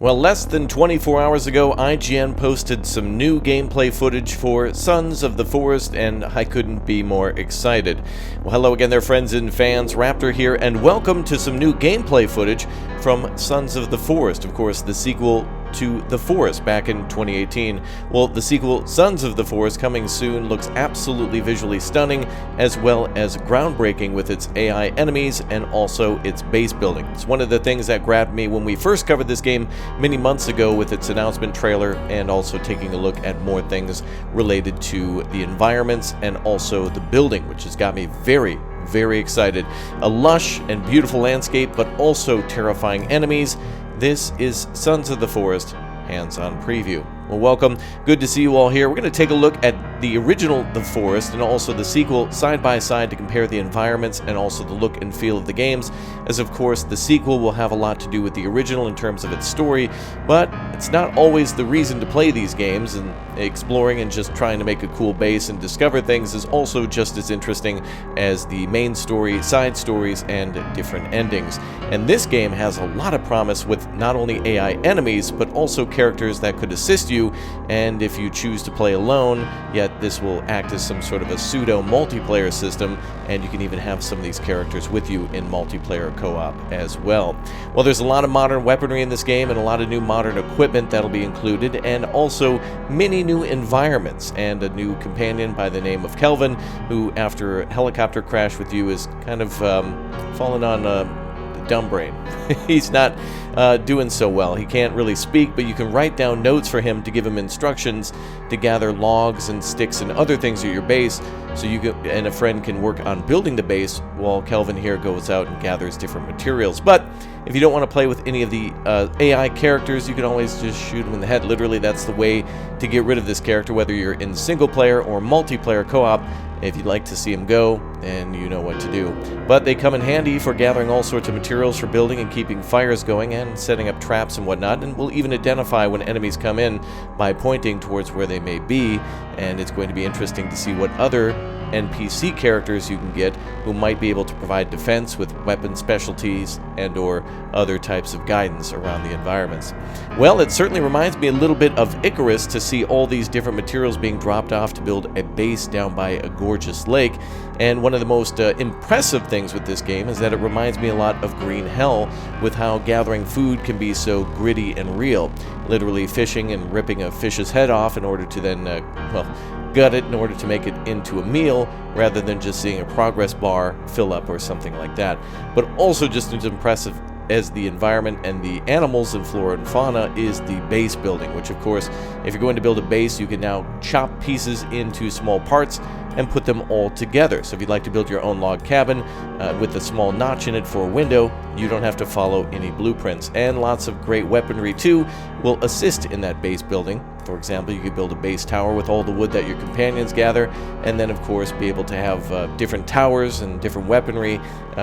Well, less than 24 hours ago, IGN posted some new gameplay footage for Sons of the Forest, and I couldn't be more excited. Well, hello again there, friends and fans. Raptor here, and welcome to some new gameplay footage from Sons of the Forest. Of course, the sequel to The Forest back in 2018. Well, the sequel, Sons of the Forest, coming soon, looks absolutely visually stunning, as well as groundbreaking with its AI enemies and also its base building. It's one of the things that grabbed me when we first covered this game many months ago with its announcement trailer, and also taking a look at more things related to the environments and also the building, which has got me very excited. A lush and beautiful landscape, but also terrifying enemies. This is Sons of the Forest hands-on preview. Well, welcome. Good to see you all here. We're going to take a look at the original The Forest and also the sequel side by side to compare the environments and also the look and feel of the games, as of course the sequel will have a lot to do with the original in terms of its story, but it's not always the reason to play these games, and exploring and just trying to make a cool base and discover things is also just as interesting as the main story, side stories, and different endings. And this game has a lot of promise with not only AI enemies, but also characters that could assist you, and if you choose to play alone, yet this will act as some sort of a pseudo multiplayer system, and you can even have some of these characters with you in multiplayer co-op as well. Well, there's a lot of modern weaponry in this game and a lot of new modern equipment that'll be included, and also many new environments, and a new companion by the name of Kelvin, who after a helicopter crash with you is kind of fallen on dumb brain. He's not doing so well. He can't really speak, but you can write down notes for him to give him instructions to gather logs and sticks and other things at your base, so you and a friend can work on building the base while Kelvin here goes out and gathers different materials. But if you don't want to play with any of the AI characters, you can always just shoot him in the head. Literally, that's the way to get rid of this character, whether you're in single player or multiplayer co-op. If you'd like to see him go, then you know what to do. But they come in handy for gathering all sorts of materials for building and keeping fires going and setting up traps and whatnot, and will even identify when enemies come in by pointing towards where they may be, and it's going to be interesting to see what other NPC characters you can get who might be able to provide defense with weapon specialties and or other types of guidance around the environments. Well, it certainly reminds me a little bit of Icarus to see all these different materials being dropped off to build a base down by a gorgeous lake. And one of the most impressive things with this game is that it reminds me a lot of Green Hell, with how gathering food can be so gritty and real. Literally fishing and ripping a fish's head off in order to then, gut it in order to make it into a meal, rather than just seeing a progress bar fill up or something like that. But also just as impressive as the environment and the animals and flora and fauna is the base building, which of course, if you're going to build a base, you can now chop pieces into small parts and put them all together. So if you'd like to build your own log cabin with a small notch in it for a window, you don't have to follow any blueprints. And lots of great weaponry too will assist in that base building. For example, you could build a base tower with all the wood that your companions gather, and then of course be able to have different towers and different weaponry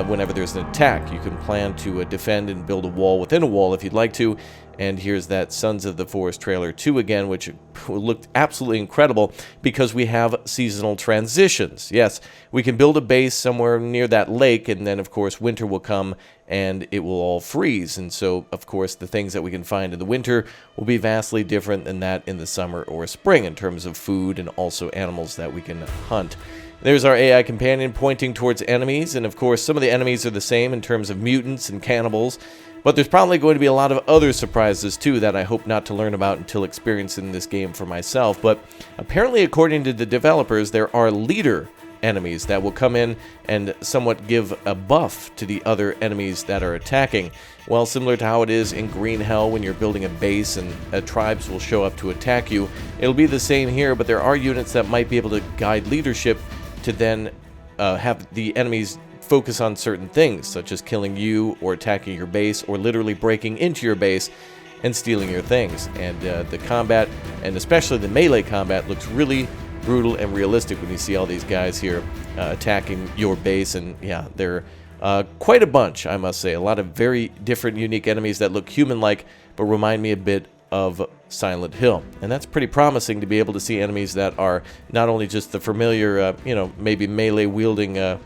whenever there's an attack. You can plan to defend and build a wall within a wall if you'd like to. And here's that Sons of the Forest trailer 2 again, which looked absolutely incredible because we have seasonal transitions. Yes, we can build a base somewhere near that lake, and then of course winter will come and it will all freeze. And so of course the things that we can find in the winter will be vastly different than that in the summer or spring in terms of food and also animals that we can hunt. There's our AI companion pointing towards enemies, and of course some of the enemies are the same in terms of mutants and cannibals. But there's probably going to be a lot of other surprises too that I hope not to learn about until experiencing this game for myself. But apparently, according to the developers, there are leader enemies that will come in and somewhat give a buff to the other enemies that are attacking. Well, similar to how it is in Green Hell when you're building a base and tribes will show up to attack you, it'll be the same here, but there are units that might be able to guide leadership to then have the enemies focus on certain things, such as killing you or attacking your base or literally breaking into your base and stealing your things. And the combat, and especially the melee combat, looks really brutal and realistic when you see all these guys here attacking your base. And yeah, they're quite a bunch, I must say. A lot of very different, unique enemies that look human-like but remind me a bit of Silent Hill. And that's pretty promising to be able to see enemies that are not only just the familiar, maybe melee wielding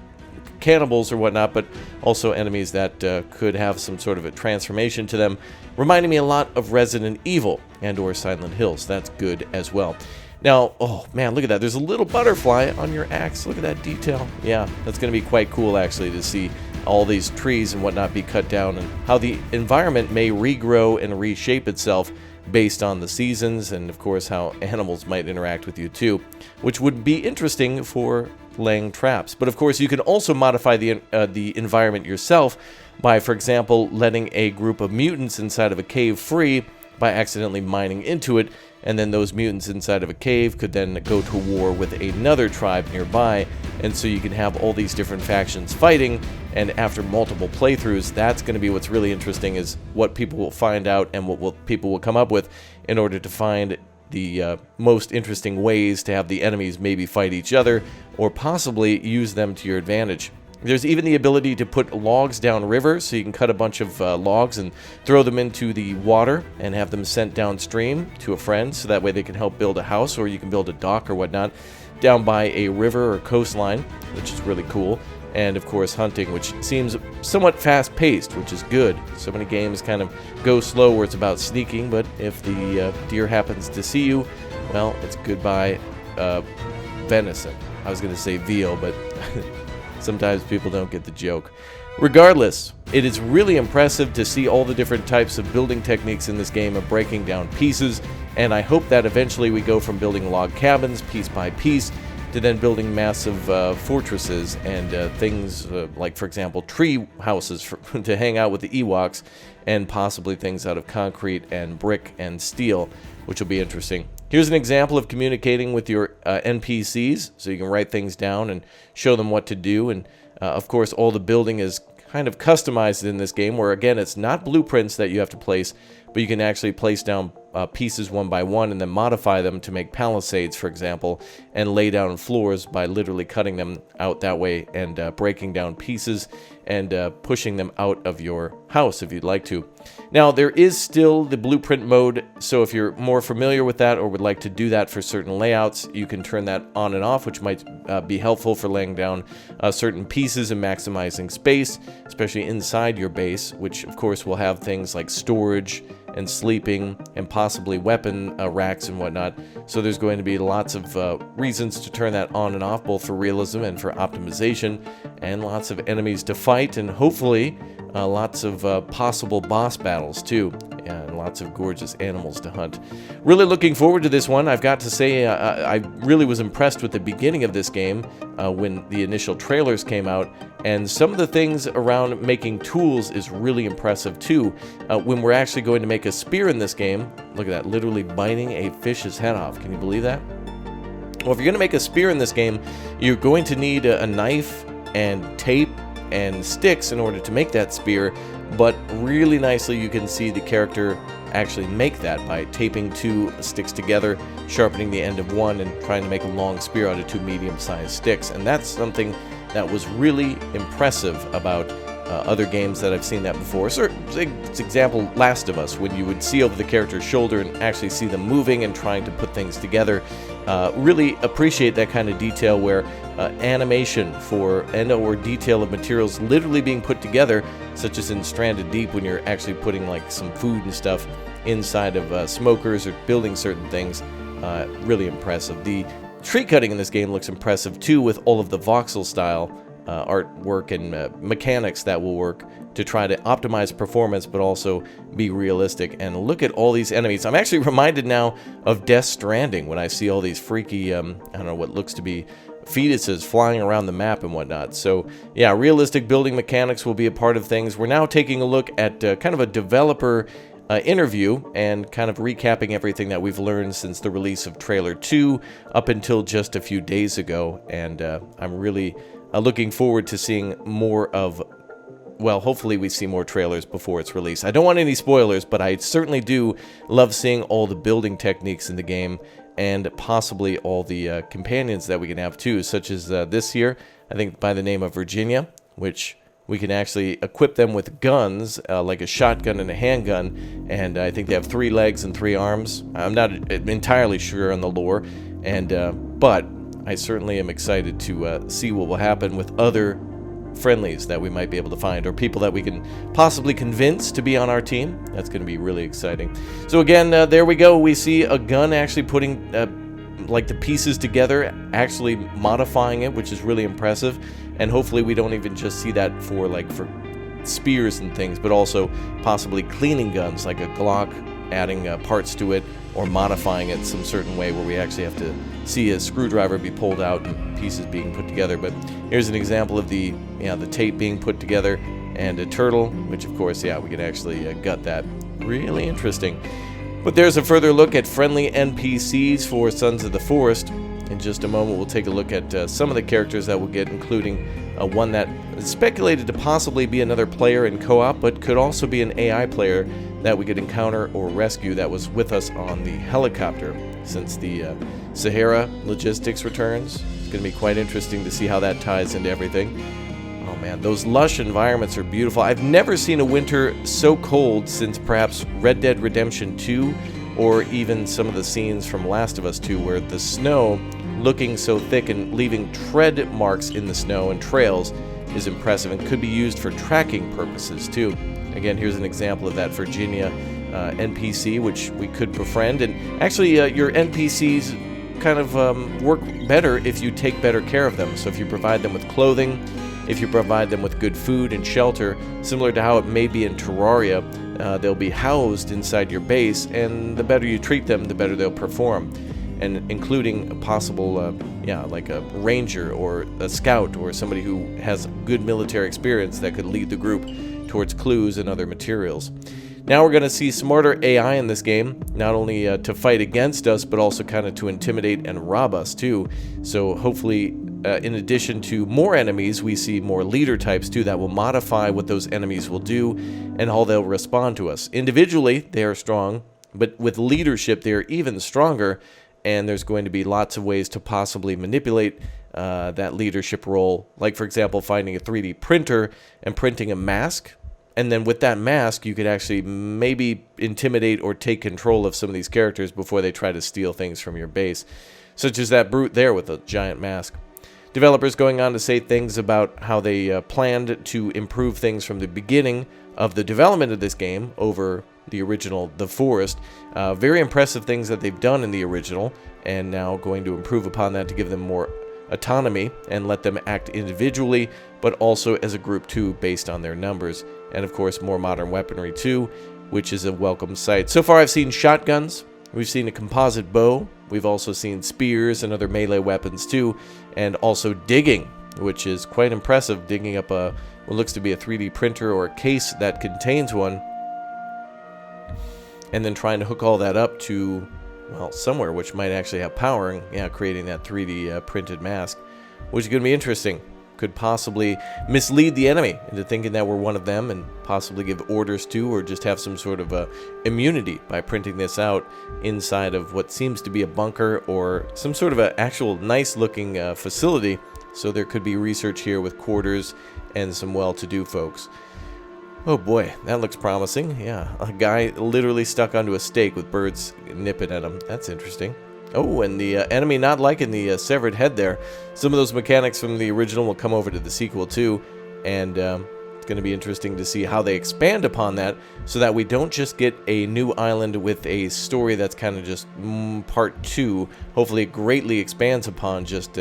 cannibals or whatnot, but also enemies that could have some sort of a transformation to them, reminding me a lot of Resident Evil and or Silent Hill, so that's good as well. Now, oh man, look at that. There's a little butterfly on your axe. Look at that detail. Yeah, that's going to be quite cool, actually, to see all these trees and whatnot be cut down, and how the environment may regrow and reshape itself based on the seasons, and of course how animals might interact with you too, which would be interesting for laying traps. But of course you can also modify the environment yourself by, for example, letting a group of mutants inside of a cave free by accidentally mining into it, and then those mutants inside of a cave could then go to war with another tribe nearby, and so you can have all these different factions fighting. And after multiple playthroughs, that's going to be what's really interesting, is what people will find out and what people will come up with in order to find the most interesting ways to have the enemies maybe fight each other, or possibly use them to your advantage. There's even the ability to put logs down rivers, so you can cut a bunch of logs and throw them into the water and have them sent downstream to a friend, so that way they can help build a house, or you can build a dock or whatnot down by a river or coastline, which is really cool. And of course hunting, which seems somewhat fast-paced, which is good. So many games kind of go slow where it's about sneaking, but if the deer happens to see you, well, it's goodbye venison. I was going to say veal, but sometimes people don't get the joke. Regardless, it is really impressive to see all the different types of building techniques in this game of breaking down pieces, and I hope that eventually we go from building log cabins piece by piece to then building massive fortresses and things like, for example, tree houses to hang out with the Ewoks, and possibly things out of concrete and brick and steel, which will be interesting. Here's an example of communicating with your NPCs, so you can write things down and show them what to do. And of course, all the building is kind of customized in this game, where again, it's not blueprints that you have to place, but you can actually place down pieces one by one and then modify them to make palisades, for example, and lay down floors by literally cutting them out that way and breaking down pieces and pushing them out of your house if you'd like to. Now, there is still the blueprint mode, so if you're more familiar with that or would like to do that for certain layouts, you can turn that on and off, which might be helpful for laying down certain pieces and maximizing space, especially inside your base, which of course will have things like storage and sleeping and possibly weapon racks and whatnot. So there's going to be lots of reasons to turn that on and off, both for realism and for optimization, and lots of enemies to fight, and hopefully lots of possible boss battles too, and lots of gorgeous animals to hunt. Really looking forward to this one. I've got to say, I really was impressed with the beginning of this game when the initial trailers came out, and some of the things around making tools is really impressive too. When we're actually going to make a spear in this game, look at that, literally biting a fish's head off. Can you believe that? Well, if you're going to make a spear in this game, you're going to need a knife and tape and sticks in order to make that spear, but really nicely you can see the character actually make that by taping two sticks together, sharpening the end of one, and trying to make a long spear out of two medium-sized sticks. And that's something that was really impressive about other games that I've seen that before. So, example, Last of Us, when you would see over the character's shoulder and actually see them moving and trying to put things together. Really appreciate that kind of detail where animation for or detail of materials literally being put together, such as in Stranded Deep when you're actually putting like some food and stuff inside of smokers or building certain things. Really impressive. The tree cutting in this game looks impressive too, with all of the voxel style artwork and mechanics that will work to try to optimize performance but also be realistic. And look at all these enemies. I'm actually reminded now of Death Stranding when I see all these freaky, I don't know, what looks to be fetuses flying around the map and whatnot. So yeah, realistic building mechanics will be a part of things. We're now taking a look at kind of a developer interview and kind of recapping everything that we've learned since the release of Trailer 2 up until just a few days ago. And I'm really looking forward to seeing more of, well, hopefully we see more trailers before its release. I don't want any spoilers, but I certainly do love seeing all the building techniques in the game, and possibly all the companions that we can have too, such as this here, I think by the name of Virginia, which we can actually equip them with guns, like a shotgun and a handgun, and I think they have 3 legs and 3 arms. I'm not entirely sure on the lore, and but I certainly am excited to see what will happen with other friendlies that we might be able to find, or people that we can possibly convince to be on our team. That's going to be really exciting. So again, there we go. We see a gun actually putting like the pieces together, actually modifying it, which is really impressive. And hopefully we don't even just see that for spears and things, but also possibly cleaning guns like a Glock, adding parts to it or modifying it some certain way where we actually have to see a screwdriver be pulled out and pieces being put together. But here's an example of the tape being put together, and a turtle, which of course, we could actually gut that. Really interesting. But there's a further look at friendly NPCs for Sons of the Forest. In just a moment, we'll take a look at some of the characters that we'll get, including one that is speculated to possibly be another player in co-op, but could also be an AI player that we could encounter or rescue that was with us on the helicopter. Since the Sahara logistics returns, it's going to be quite interesting to see how that ties into everything. Oh man, those lush environments are beautiful. I've never seen a winter so cold since perhaps Red Dead Redemption 2, or even some of the scenes from Last of Us 2, where the snow looking so thick and leaving tread marks in the snow and trails is impressive, and could be used for tracking purposes too. Again, here's an example of that Virginia NPC, which we could befriend. And actually, your NPCs kind of work better if you take better care of them. So if you provide them with clothing, if you provide them with good food and shelter, similar to how it may be in Terraria, they'll be housed inside your base, and the better you treat them, the better they'll perform. And including a possible, like a ranger or a scout or somebody who has good military experience that could lead the group towards clues and other materials. Now we're going to see smarter AI in this game, not only to fight against us, but also kind of to intimidate and rob us too. So hopefully, in addition to more enemies, we see more leader types too that will modify what those enemies will do and how they'll respond to us. Individually, they are strong, but with leadership, they are even stronger. And there's going to be lots of ways to possibly manipulate that leadership role. Like, for example, finding a 3D printer and printing a mask. And then with that mask, you could actually maybe intimidate or take control of some of these characters before they try to steal things from your base. Such as that brute there with a giant mask. Developers going on to say things about how they planned to improve things from the beginning of the development of this game over the original The Forest. Very impressive things that they've done in the original, and now going to improve upon that to give them more autonomy and let them act individually, but also as a group too, based on their numbers. And of course, more modern weaponry too, which is a welcome sight. So far I've seen shotguns, we've seen a composite bow, we've also seen spears and other melee weapons too, and also digging, which is quite impressive, digging up what looks to be a 3D printer or a case that contains one, and then trying to hook all that up to, well, somewhere which might actually have power, and creating that 3D printed mask, which is going to be interesting. Could possibly mislead the enemy into thinking that we're one of them, and possibly give orders to, or just have some sort of immunity by printing this out inside of what seems to be a bunker or some sort of an actual nice looking facility. So there could be research here with quarters and some well-to-do folks. Oh boy, that looks promising. Yeah, a guy literally stuck onto a stake with birds nipping at him. That's interesting. Oh, and the enemy not liking the severed head there. Some of those mechanics from the original will come over to the sequel too, and it's going to be interesting to see how they expand upon that, so that we don't just get a new island with a story that's kind of just part 2. Hopefully it greatly expands upon just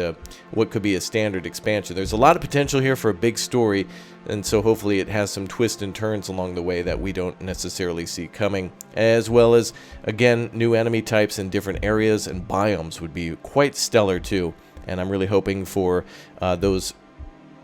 what could be a standard expansion. There's a lot of potential here for a big story, and so hopefully it has some twists and turns along the way that we don't necessarily see coming, as well as, again, new enemy types in different areas and biomes would be quite stellar too. And I'm really hoping for those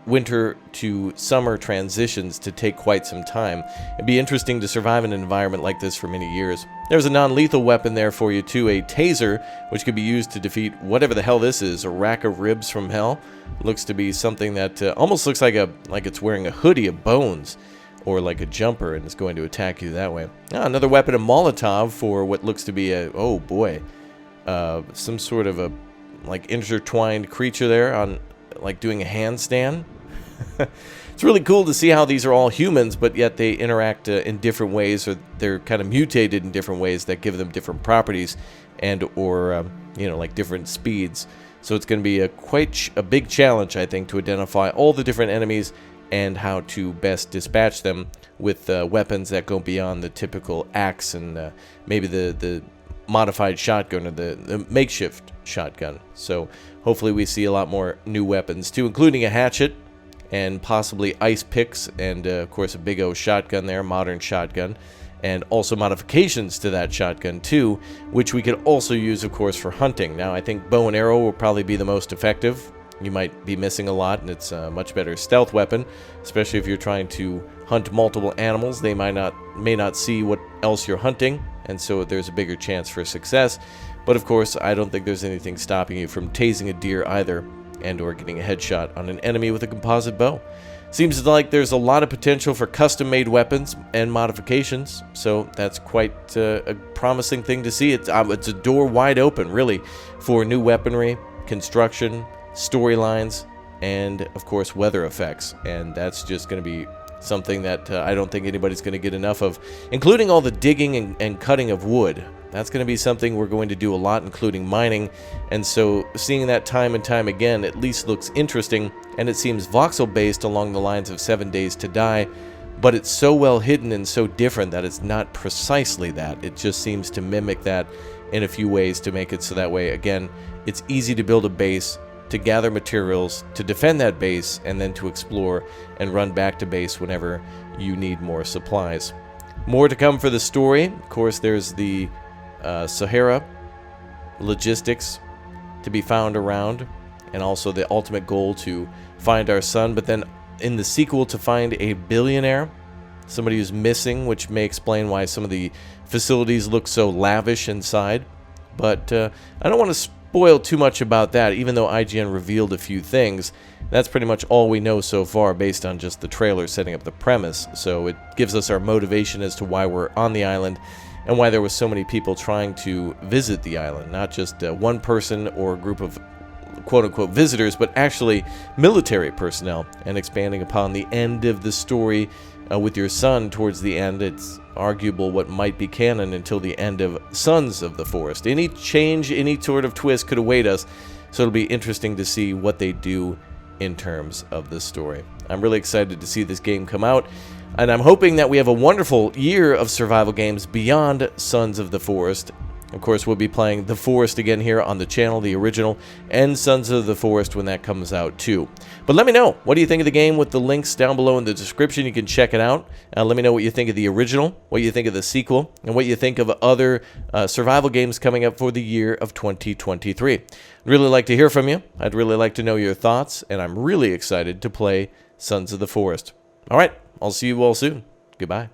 winter to summer transitions to take quite some time. It'd be interesting to survive in an environment like this for many years. There's a non-lethal weapon there for you too, a taser, which could be used to defeat whatever the hell this is, a rack of ribs from hell. Looks to be something that almost looks like it's wearing a hoodie of bones, or like a jumper, and is going to attack you that way. Another weapon, a Molotov, for what looks to be a, oh boy, some sort of a intertwined creature there on doing a handstand. It's really cool to see how these are all humans, but yet they interact in different ways, or they're kind of mutated in different ways that give them different properties and or different speeds. So it's going to be quite a big challenge, I think, to identify all the different enemies and how to best dispatch them with weapons that go beyond the typical axe and maybe the modified shotgun or the makeshift shotgun. So hopefully we see a lot more new weapons too, including a hatchet and possibly ice picks and of course a big O shotgun there, modern shotgun, and also modifications to that shotgun too, which we could also use of course for hunting. Now I think bow and arrow will probably be the most effective. You might be missing a lot, and it's a much better stealth weapon, especially if you're trying to hunt multiple animals. They may not see what else you're hunting, and so there's a bigger chance for success. But of course, I don't think there's anything stopping you from tasing a deer either, and or getting a headshot on an enemy with a composite bow. Seems like there's a lot of potential for custom-made weapons and modifications, so that's quite a promising thing to see. It's a door wide open, really, for new weaponry, construction, storylines, and of course weather effects, and that's just going to be something that I don't think anybody's going to get enough of, including all the digging and cutting of wood. That's going to be something we're going to do a lot, including mining, and so seeing that time and time again at least looks interesting, and it seems voxel based along the lines of 7 Days to Die, but it's so well hidden and so different that it's not precisely that. It just seems to mimic that in a few ways to make it so that way, again, it's easy to build a base, to gather materials, to defend that base, and then to explore and run back to base whenever you need more supplies. More to come for the story. Of course, there's the Sahara logistics to be found around, and also the ultimate goal to find our son, but then in the sequel to find a billionaire, somebody who's missing, which may explain why some of the facilities look so lavish inside. But I don't want to spoil too much about that, even though IGN revealed a few things. That's pretty much all we know so far based on just the trailer setting up the premise, so it gives us our motivation as to why we're on the island and why there was so many people trying to visit the island, not just one person or a group of quote-unquote visitors, but actually military personnel, and expanding upon the end of the story with your son towards the end. It's arguable what might be canon until the end of Sons of the Forest. Any change, any sort of twist could await us, so it'll be interesting to see what they do in terms of the story. I'm really excited to see this game come out, and I'm hoping that we have a wonderful year of survival games beyond Sons of the Forest. Of course, we'll be playing The Forest again here on the channel, the original, and Sons of the Forest when that comes out too. But let me know, what do you think of the game with the links down below in the description? You can check it out. Let me know what you think of the original, what you think of the sequel, and what you think of other survival games coming up for the year of 2023. I'd really like to hear from you. I'd really like to know your thoughts, and I'm really excited to play Sons of the Forest. All right, I'll see you all soon. Goodbye.